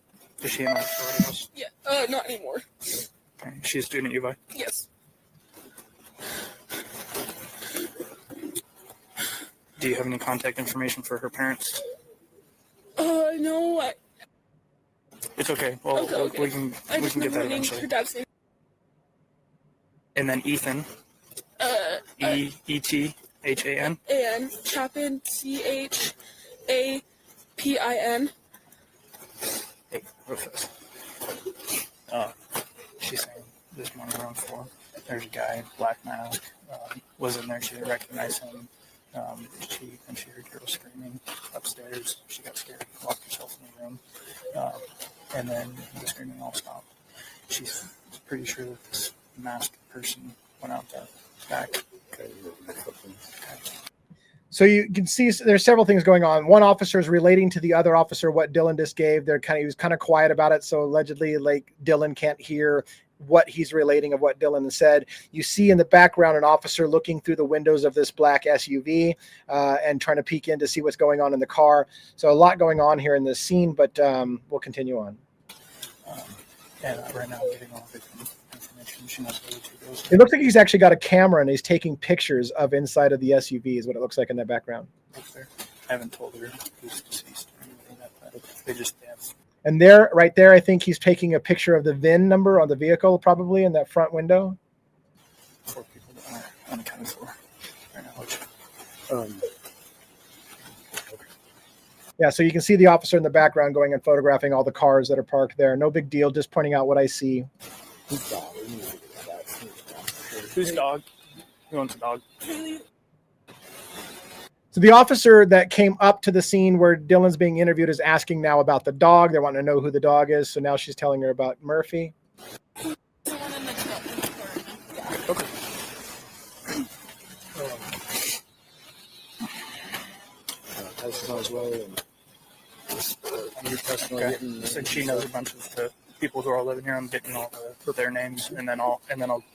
she in our sorority house? Yeah, not anymore. Okay. She's a student at UVI? Yes. Do you have any contact information for her parents? No. It's okay. Well, okay. we can get that eventually. Her dad's name. And then Ethan. E-T-H-A-N. And Chapin, C-H-A-P-I-N. Hey, real fast. She's saying this morning around 4, there's a guy, black mask, was in there. She didn't recognize him. When she heard girls screaming upstairs, she got scared, locked herself in the room, and then the screaming all stopped. She's pretty sure that this masked person went out the back. So you can see there's several things going on. One officer is relating to the other officer what Dylan just gave. He was kind of quiet about it. So allegedly, like, Dylan can't hear what he's relating of what Dylan said. You see in the background an officer looking through the windows of this black SUV and trying to peek in to see what's going on in the car. So a lot going on here in this scene, but we'll continue on. And right now I'm getting all the information. She knows where the two girls are. It looks like he's actually got a camera and he's taking pictures of inside of the SUV is what it looks like in the background. I haven't told her who's deceased or anything like that. They just dance. And there, right there, I think he's taking a picture of the VIN number on the vehicle, probably in that front window. 4 people that are unaccounted for right now. Yeah, so you can see the officer in the background going and photographing all the cars that are parked there. No big deal, just pointing out what I see. Whose dog? Who owns a dog? So the officer that came up to the scene where Dylan's being interviewed is asking now about the dog. They want to know who the dog is. So now she's telling her about Murphy. Okay. Since she knows a bunch of the people who are living here, I'm getting all their names, and then I'll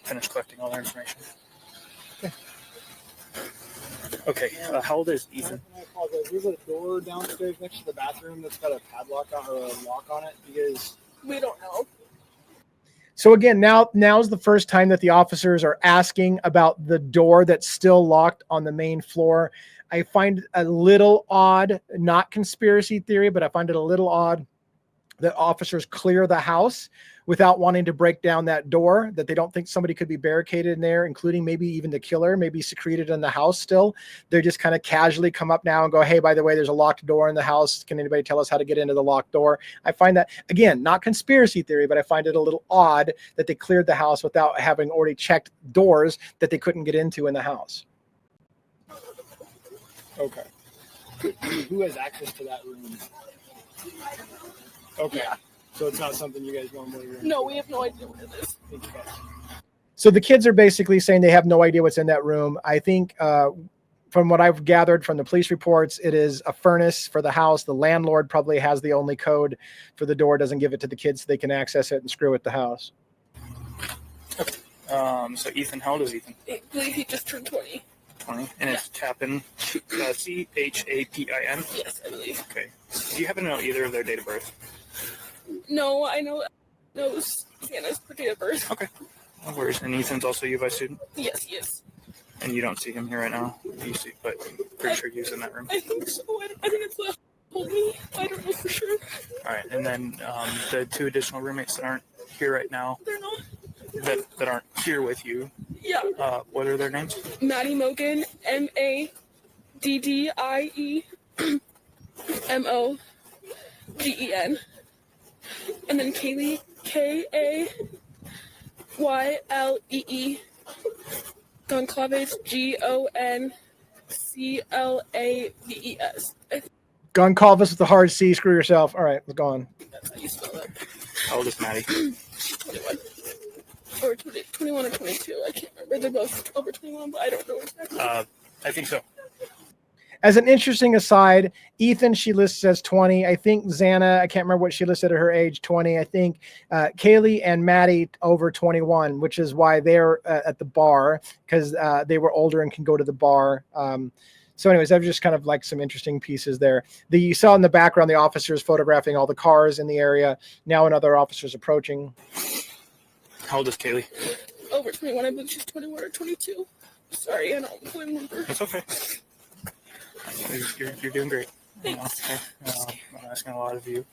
finish collecting all their information. Okay. How old is Ethan? I apologize. There's a door downstairs next to the bathroom that's got a padlock or a lock on it. Because We don't know. So again, now's the first time that the officers are asking about the door that's still locked on the main floor. I find it a little odd, not conspiracy theory, but I find it a little odd that officers clear the house without wanting to break down that door, that they don't think somebody could be barricaded in there, including maybe even the killer, maybe secreted in the house still. They just kind of casually come up now and go, hey, by the way, there's a locked door in the house. Can anybody tell us how to get into the locked door? I find that, again, not conspiracy theory, but I find it a little odd that they cleared the house without having already checked doors that they couldn't get into in the house. okay, who has access to that room? Okay, so it's not something you guys normally. No, we have no idea what it is. Thank you guys. So the kids are basically saying they have no idea what's in that room. I think from what I've gathered from the police reports, it is a furnace for the house. The landlord probably has the only code for the door, doesn't give it to the kids so they can access it and screw with the house. Okay. So Ethan, how old is Ethan? I believe he just turned 20. 20. And it's Chapin, Chapin. Yes, I believe. Okay. Do you happen to know either of their date of birth? No, I know Sienna's date of birth. Okay. No worries. And Ethan's also a U of I student? Yes, he is. And you don't see him here right now? You see, but pretty sure he's in that room. I think so. I think it's what told me. I don't know for sure. All right. And then the 2 additional roommates that aren't here right now, They're not. that aren't here with you, Yeah. what are their names? Maddie Mogan, MADDIE MOGEN. And then Kaylee, KAYLEE. Goncalves, GONCLAVES. Goncalves with the hard C, screw yourself. All right, it's gone. That's how you spell it. How old is Maddie? 21. Or 21 or 22. I can't remember. They're both over 21, but I don't know exactly. I think so. As an interesting aside, Ethan, she lists as 20. I think Xana, I can't remember what she listed at her age, 20. I think Kaylee and Maddie over 21, which is why they're at the bar, because they were older and can go to the bar. So anyways, that was just kind of like some interesting pieces there. You saw in the background, the officers photographing all the cars in the area. Now another officer's approaching. How old is Kaylee? Over 21. I believe she's 21 or 22. Sorry, I don't fully remember. That's okay. You're doing great. Thanks. I'm asking a lot of you,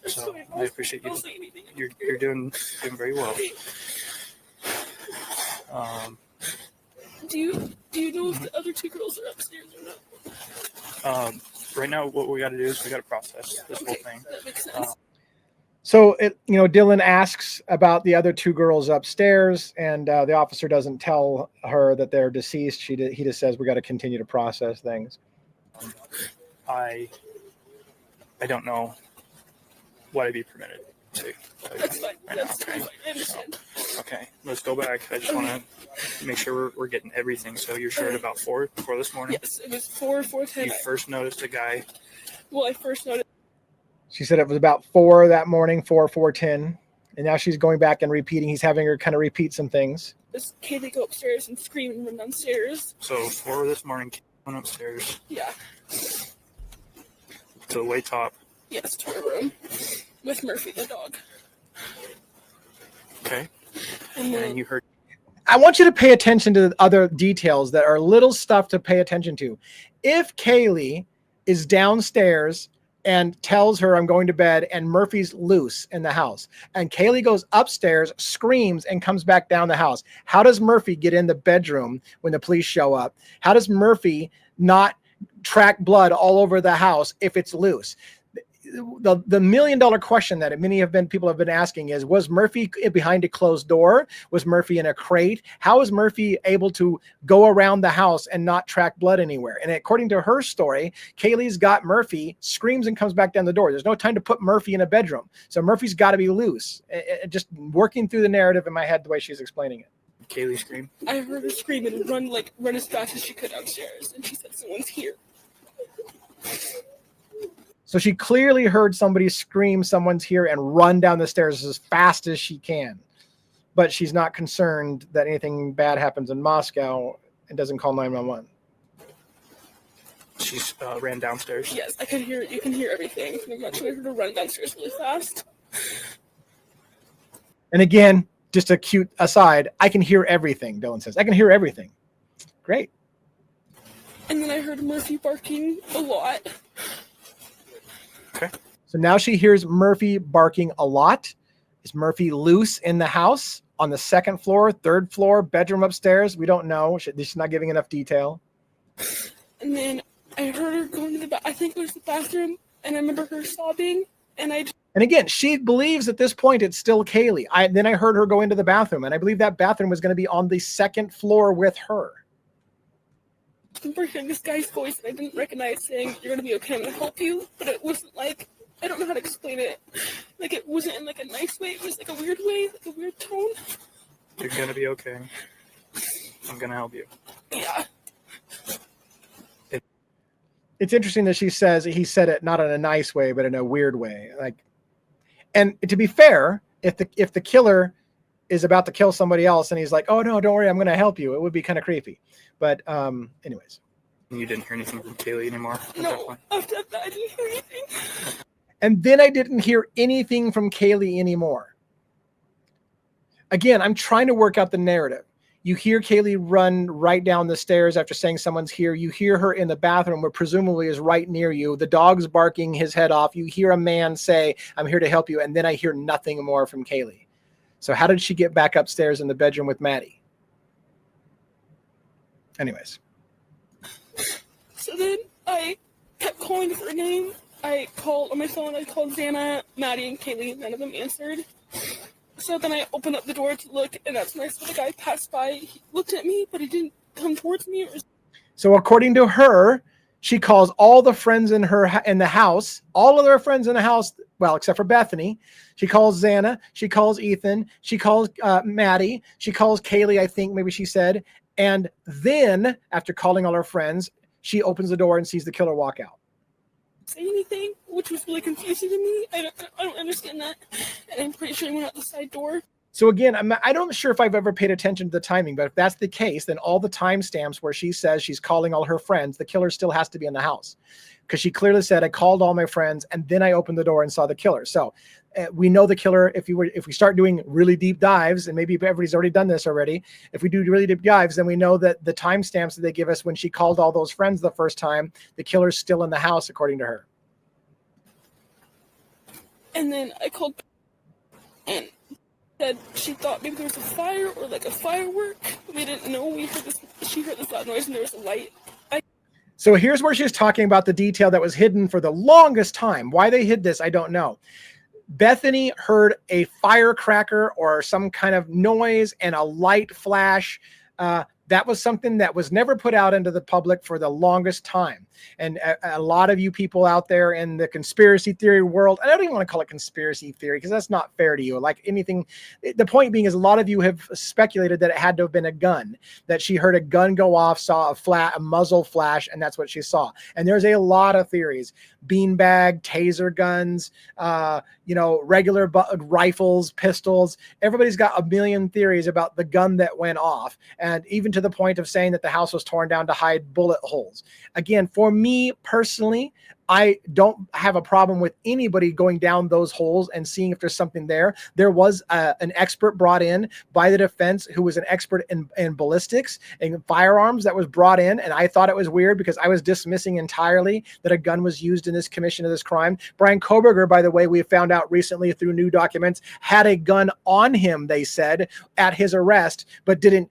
so Sorry, I appreciate you. I'll say anything. You're doing very well. Do you know if the other 2 girls are upstairs or not? Right now, what we got to do is we got to process this whole Okay, thing. that makes sense. So, Dylan asks about the other 2 girls upstairs, and the officer doesn't tell her that they're deceased. He just says, we got to continue to process things. I don't know what I'd be permitted to. That's fine. Right now, That's okay? fine. I understand. Okay, let's go back. I just want to Make sure we're getting everything. So you're sure at about 4 this morning? Yes, it was 4:10. You first noticed a guy. Well, I first noticed. She said it was about 4 that morning, 4:10. And now she's going back and repeating. He's having her kind of repeat some things. This Kaylee go upstairs and scream and run downstairs. So 4 this morning, went upstairs. Yeah. To the way top. Yes, to her room with Murphy the dog. Okay. And then you heard. I want you to pay attention to the other details that are little stuff to pay attention to. If Kaylee is downstairs and tells her I'm going to bed and Murphy's loose in the house and Kaylee goes upstairs, screams and comes back down the house, how does Murphy get in the bedroom when the police show up? How does Murphy not track blood all over the house if it's loose? The million-dollar question that people have been asking is, was Murphy behind a closed door? Was Murphy in a crate? How is Murphy able to go around the house and not track blood anywhere? And according to her story, Kaylee's got Murphy, screams and comes back down the door. There's no time to put Murphy in a bedroom. So Murphy's got to be loose. Just working through the narrative in my head the way she's explaining it. Kaylee scream? I heard her scream and run as fast as she could downstairs. And she said, someone's here. So she clearly heard somebody scream, someone's here, and run down the stairs as fast as she can. But she's not concerned that anything bad happens in Moscow and doesn't call 911. She ran downstairs? Yes, I could hear it. You can hear everything. I'm not sure I heard her run downstairs really fast. And again, just a cute aside, I can hear everything, Dylan says. I can hear everything. Great. And then I heard Murphy barking a lot. Okay. So now she hears Murphy barking a lot. Is Murphy loose in the house on the second floor, third floor, bedroom upstairs? We don't know. She's not giving enough detail. And then I heard her going to I think it was the bathroom, and I remember her sobbing, and again, she believes at this point it's still Kaylee. Then I heard her go into the bathroom, and I believe that bathroom was going to be on the second floor with her. I remember hearing this guy's voice, and I didn't recognize saying, "You're going to be okay, I'm going to help you," but it wasn't like, I don't know how to explain it. Like, it wasn't in like a nice way, it was like a weird way, like a weird tone. You're going to be okay. I'm going to help you. Yeah. It's interesting that she says he said it not in a nice way, but in a weird way. And to be fair, if the killer is about to kill somebody else and he's like, "Oh no, don't worry, I'm going to help you," it would be kind of creepy. But anyways. You didn't hear anything from Kaylee anymore? No, after that I didn't hear anything. And then I didn't hear anything from Kaylee anymore. Again, I'm trying to work out the narrative. You hear Kaylee run right down the stairs after saying someone's here. You hear her in the bathroom, where presumably is right near you. The dog's barking his head off. You hear a man say, "I'm here to help you." And then I hear nothing more from Kaylee. So how did she get back upstairs in the bedroom with Maddie? Anyways. So then I kept calling for her name. I called on my phone. I called Xana, Maddie, and Kaylee. None of them answered. So then I opened up the door to look, and that's when I saw the guy pass by. He looked at me, but he didn't come towards me. So according to her, she calls all the friends in the house, all of their friends in the house, well, except for Bethany. She calls Xana. She calls Ethan. She calls Maddie. She calls Kaylee, I think maybe she said. And then, after calling all her friends, she opens the door and sees the killer walk out. Say anything, which was really confusing to me. I don't understand that. And I'm pretty sure he went out the side door. So again, I'm not sure if I've ever paid attention to the timing, but if that's the case, then all the timestamps where she says she's calling all her friends, the killer still has to be in the house. Because she clearly said, "I called all my friends and then I opened the door and saw the killer." So we know the killer, if we start doing really deep dives, and maybe everybody's already done this already, if we do really deep dives, then we know that the timestamps that they give us when she called all those friends the first time, the killer's still in the house, according to her. And then I called and said she thought maybe there was a fire or like a firework. We didn't know. She heard this loud noise and there was a light. So here's where she's talking about the detail that was hidden for the longest time. Why they hid this, I don't know. Bethany heard a firecracker or some kind of noise and a light flash That was something that was never put out into the public for the longest time. And a lot of you people out there in the conspiracy theory world, and I don't even want to call it conspiracy theory because that's not fair to you. Like anything, the point being is a lot of you have speculated that it had to have been a gun, that she heard a gun go off, saw a muzzle flash, and that's what she saw. And there's a lot of theories: beanbag, taser guns, regular rifles, pistols. Everybody's got a million theories about the gun that went off, and even to the point of saying that the house was torn down to hide bullet holes. Again, for me personally, I don't have a problem with anybody going down those holes and seeing if there's something there. There was an expert brought in by the defense who was an expert in ballistics and firearms that was brought in. And I thought it was weird because I was dismissing entirely that a gun was used in this commission of this crime. Brian Koberger, by the way, we found out recently through new documents, had a gun on him, they said, at his arrest, but didn't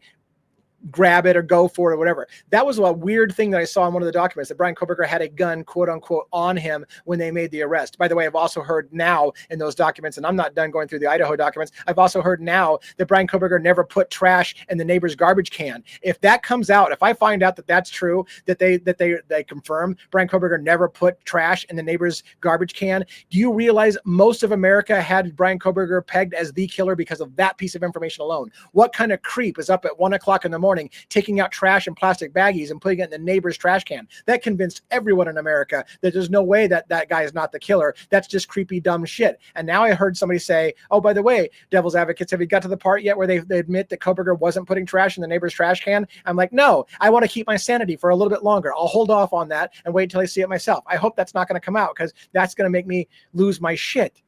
grab it or go for it or whatever. That was a weird thing that I saw in one of the documents, that Brian Koberger had a gun, quote unquote, on him when they made the arrest. By the way, I've also heard now in those documents, and I'm not done going through the Idaho documents, I've also heard now that Brian Koberger never put trash in the neighbor's garbage can. If that comes out, if I find out that that's true, that they confirm Brian Koberger never put trash in the neighbor's garbage can, do you realize most of America had Brian Koberger pegged as the killer because of that piece of information alone? What kind of creep is up at 1 o'clock in the morning taking out trash in plastic baggies and putting it in the neighbor's trash can? That convinced everyone in America that there's no way that that guy is not the killer. That's just creepy, dumb shit. And now I heard somebody say, oh, by the way, Devil's Advocates, have you got to the part yet where they admit that Koberger wasn't putting trash in the neighbor's trash can? I'm like, no, I want to keep my sanity for a little bit longer. I'll hold off on that and wait until I see it myself. I hope that's not going to come out because that's going to make me lose my shit.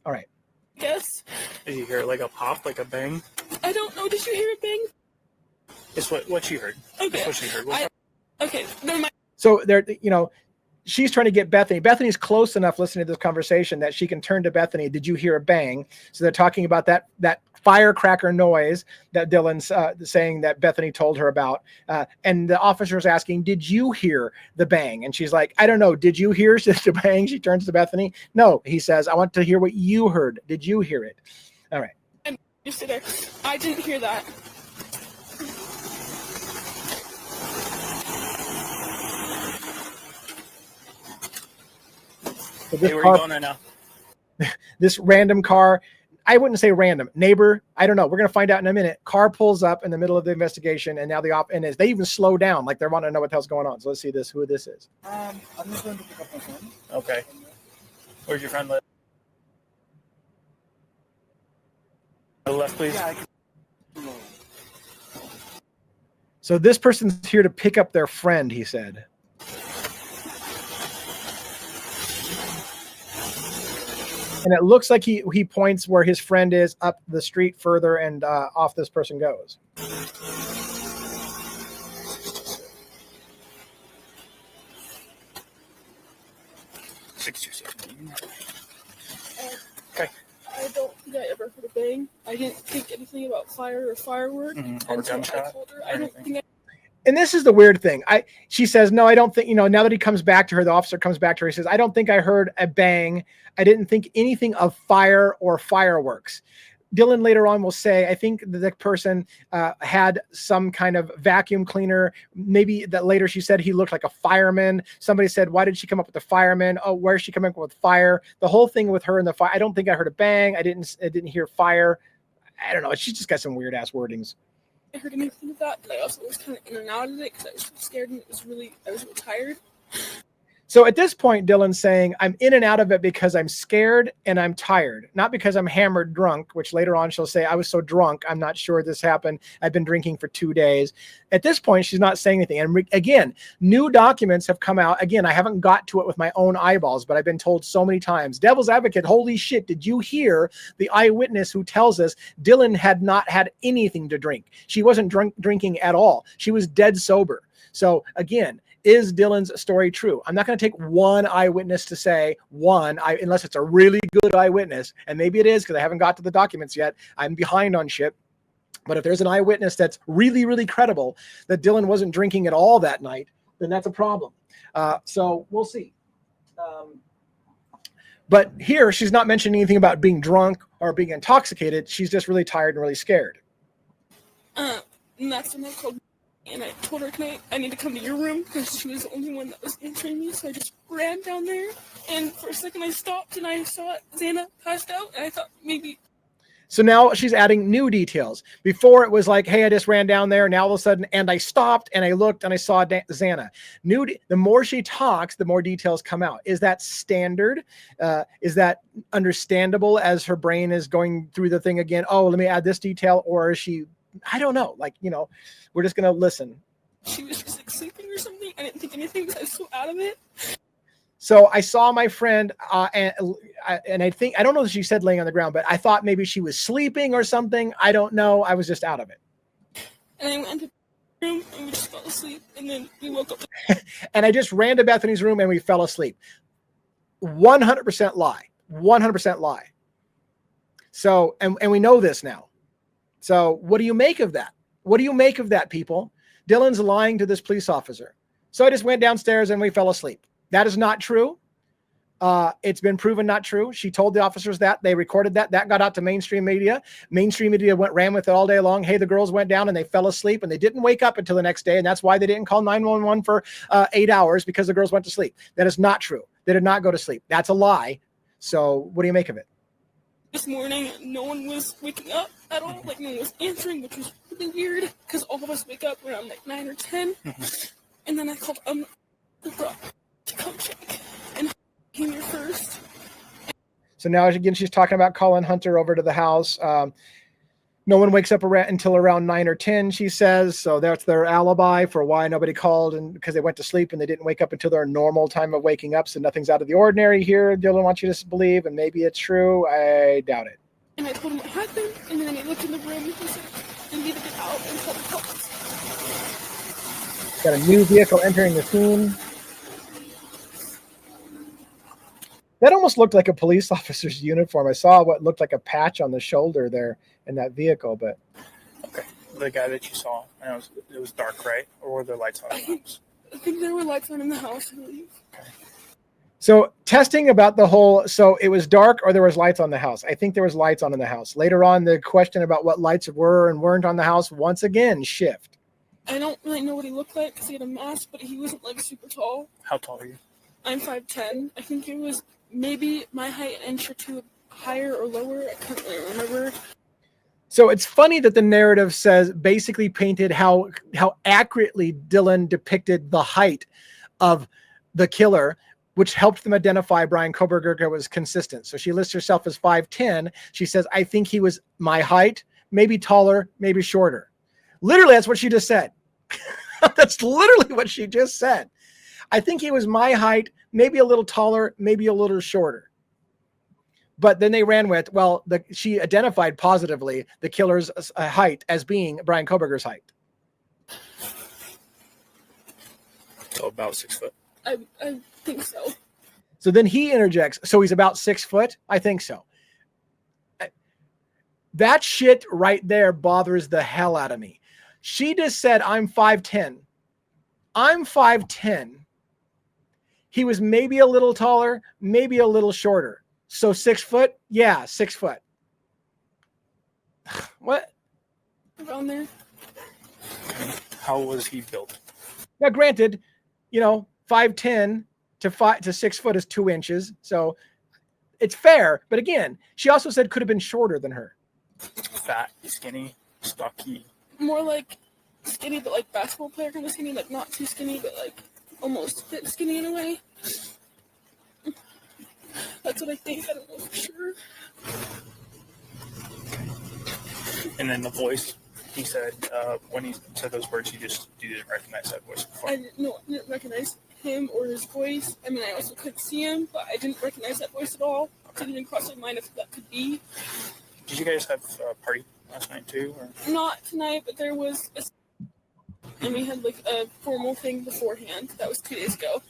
All right. Yes. Did you hear like a pop, like a bang? I don't know. Did you hear it bang? It's what she heard. Okay. It's what she heard. Okay. Never mind. So there, she's trying to get Bethany. Bethany's close enough listening to this conversation that she can turn to Bethany. Did you hear a bang? So they're talking about that firecracker noise that Dylan's saying that Bethany told her about. And the officer's asking, did you hear the bang? And she's like, I don't know. Did you hear the bang? She turns to Bethany. No, he says, I want to hear what you heard. Did you hear it? All right. And you sit there. I didn't hear that. So Hey, where are you going right now? This random car, I wouldn't say random, neighbor, I don't know. We're going to find out in a minute. Car pulls up in the middle of the investigation, and now they even slow down, like they're wanting to know what the hell's going on. So let's see who this is. I'm just going to pick up my phone. Okay. Where's your friend live? To the left, please. Yeah, So this person's here to pick up their friend, he said. And it looks like he points where his friend is up the street further, and off this person goes. Okay. I don't think I ever heard a bang. I didn't think anything about fire or firework Or until gunshot. I told her. I don't think And this is the weird thing. She says, no, I don't think, now that he comes back to her, the officer comes back to her, he says, I don't think I heard a bang. I didn't think anything of fire or fireworks. Dylan later on will say, I think the person had some kind of vacuum cleaner. Maybe that later she said he looked like a fireman. Somebody said, why did she come up with the fireman? Oh, where's she coming up with fire? The whole thing with her and the fire. I don't think I heard a bang. I didn't hear fire. I don't know. She's just got some weird ass wordings. I heard anything of that, but I also was kind of in and out of it because I was so scared and I was really tired. So at this point, Dylan's saying, I'm in and out of it because I'm scared and I'm tired, not because I'm hammered drunk, which later on she'll say, I was so drunk, I'm not sure this happened. I've been drinking for 2 days. At this point, she's not saying anything. And again, new documents have come out. Again, I haven't got to it with my own eyeballs, but I've been told so many times, Devil's Advocate, holy shit, did you hear the eyewitness who tells us Dylan had not had anything to drink? She wasn't drinking at all. She was dead sober. So again, is Dylan's story true? I'm not going to take one eyewitness to say unless it's a really good eyewitness. And maybe it is because I haven't got to the documents yet. I'm behind on shit. But if there's an eyewitness that's really, really credible that Dylan wasn't drinking at all that night, then that's a problem. So we'll see. But here, she's not mentioning anything about being drunk or being intoxicated. She's just really tired and really scared. And that's when I called And I told her, I need to come to your room, because she was the only one that was answering me. So I just ran down there, and for a second I stopped and I saw Xana passed out, and I thought maybe. So now she's adding new details. Before it was like, hey, I just ran down there. Now all of a sudden, and I stopped and I looked and I saw Xana. The more she talks, the more details come out. Is that standard? Is that understandable as her brain is going through the thing again? Oh, let me add this detail. Or is she, I don't know. Like, we're just going to listen. She was just like sleeping or something. I didn't think anything because I was so out of it. So I saw my friend, and I think, I don't know if she said laying on the ground, but I thought maybe she was sleeping or something. I don't know. I was just out of it. And I went into the room and we just fell asleep. And then we woke up. And I just ran to Bethany's room and we fell asleep. 100% lie. 100% lie. So, and we know this now. So what do you make of that? What do you make of that, people? Dylan's lying to this police officer. So I just went downstairs and we fell asleep. That is not true. It's been proven not true. She told the officers that. They recorded that. That got out to mainstream media. Mainstream media ran with it all day long. Hey, the girls went down and they fell asleep and they didn't wake up until the next day. And that's why they didn't call 911 for 8 hours, because the girls went to sleep. That is not true. They did not go to sleep. That's a lie. So what do you make of it? This morning, no one was waking up at all. Like, no one was answering, which was really weird, because all of us wake up around like 9 or 10. And then I called to come check, and came here first. So now again, she's talking about calling Hunter over to the house. No one wakes up until around 9 or 10, she says. So that's their alibi for why nobody called, and because they went to sleep and they didn't wake up until their normal time of waking up. So nothing's out of the ordinary here. Dylan wants you to believe, and maybe it's true. I doubt it. And I told him what happened, and then he looked in the room and he said, "You need to get out and call the cops." Got a new vehicle entering the scene. That almost looked like a police officer's uniform. I saw what looked like a patch on the shoulder there in that vehicle, but. Okay. The guy that you saw, and it was dark, right? Or were there lights on in the house? I think there were lights on in the house, I believe. Okay. So testing about the whole, so it was dark or there was lights on the house. I think there was lights on in the house. Later on, the question about what lights were and weren't on the house, once again, shift. I don't really know what he looked like because he had a mask, but he wasn't like super tall. How tall are you? I'm 5'10". I think it was maybe my height an inch or two higher or lower. I can't really remember. So it's funny that the narrative basically painted how accurately Dylan depicted the height of the killer, which helped them identify Bryan Kohberger was consistent. So she lists herself as 5'10". She says, I think he was my height, maybe taller, maybe shorter. Literally, that's what she just said. That's literally what she just said. I think he was my height, maybe a little taller, maybe a little shorter. But then they ran with, well, she identified positively the killer's height as being Bryan Kohberger's height. So about 6 foot. I think so. So then he interjects. So he's about 6 foot? I think so. That shit right there bothers the hell out of me. She just said, I'm 5'10". I'm 5'10". He was maybe a little taller, maybe a little shorter. So 6 foot? Yeah, 6 foot. What? Around there. How was he built? Now, granted, 5'10" to 6 foot is 2 inches. So it's fair. But again, she also said could have been shorter than her. Fat, skinny, stocky. More like skinny, but like basketball player kind of skinny. Like not too skinny, but like almost fit skinny in a way. That's what I think. I don't know for sure. And then the voice, he said, when he said those words, you didn't recognize that voice before. I didn't recognize him or his voice. I mean, I also couldn't see him, but I didn't recognize that voice at all. It didn't even cross my mind if that could be. Did you guys have a party last night too? Or? Not tonight, but there was and we had like a formal thing beforehand. That was 2 days ago.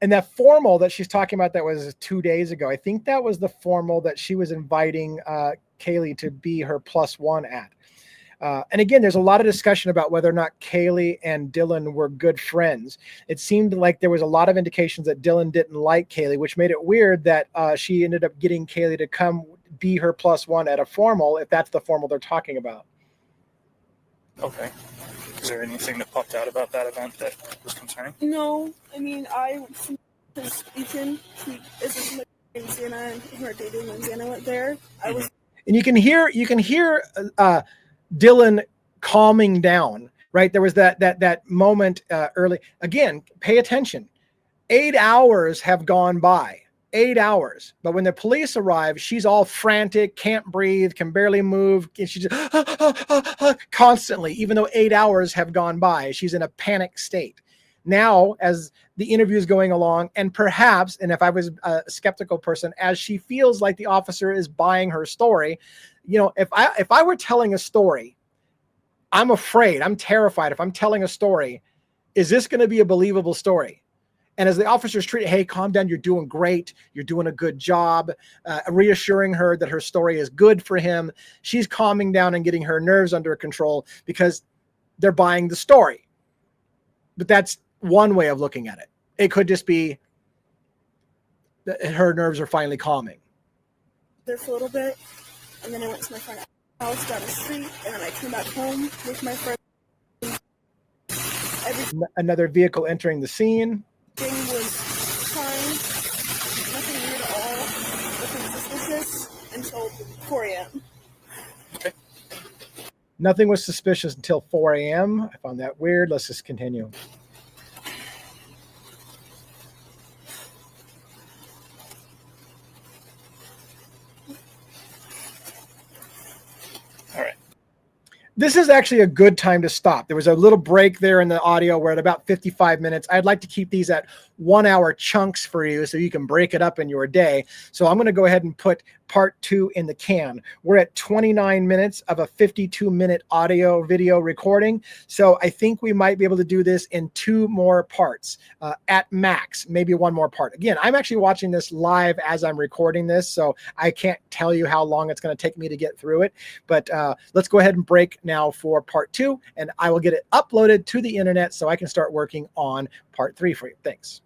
And that formal that she's talking about, that was 2 days ago. I think that was the formal that she was inviting Kaylee to be her +1 at. And again, there's a lot of discussion about whether or not Kaylee and Dylan were good friends. It seemed like there was a lot of indications that Dylan didn't like Kaylee, which made it weird that she ended up getting Kaylee to come be her +1 at a formal, if that's the formal they're talking about. Okay. Is there anything that popped out about that event that was concerning? No, I mean, because Ethan, he is in Louisiana, and who are dating Louisiana went there. I was. And you can hear Dylan calming down, right? There was that moment early. Again, pay attention. 8 hours have gone by. 8 hours. But when the police arrive, she's all frantic, can't breathe, can barely move. And she's just constantly, even though 8 hours have gone by, she's in a panic state. Now, as the interview is going along, and perhaps, and if I was a skeptical person, as she feels like the officer is buying her story, you know, if I were telling a story, I'm afraid, I'm terrified. If I'm telling a story, is this going to be a believable story? And as the officers treat, hey, calm down, you're doing great, you're doing a good job, reassuring her that her story is good for him, she's calming down and getting her nerves under control because they're buying the story. But that's one way of looking at it. It could just be that her nerves are finally calming. There for a little bit, and then I went to my friend's house down the street, and then I came back home with my friend. Another vehicle entering the scene. Everything was fine, nothing weird at all, nothing suspicious until 4 a.m. Okay. Nothing was suspicious until 4 a.m. I found that weird. Let's just continue. All right. This is actually a good time to stop. There was a little break there in the audio. We're at about 55 minutes. I'd like to keep these at 1 hour chunks for you so you can break it up in your day. So I'm going to go ahead and put part 2 in the can. We're at 29 minutes of a 52-minute audio video recording. So I think we might be able to do this in 2 more parts at max, maybe 1 more part. Again, I'm actually watching this live as I'm recording this, so I can't tell you how long it's going to take me to get through it. But let's go ahead and break now for part 2, and I will get it uploaded to the internet so I can start working on part 3 for you. Thanks.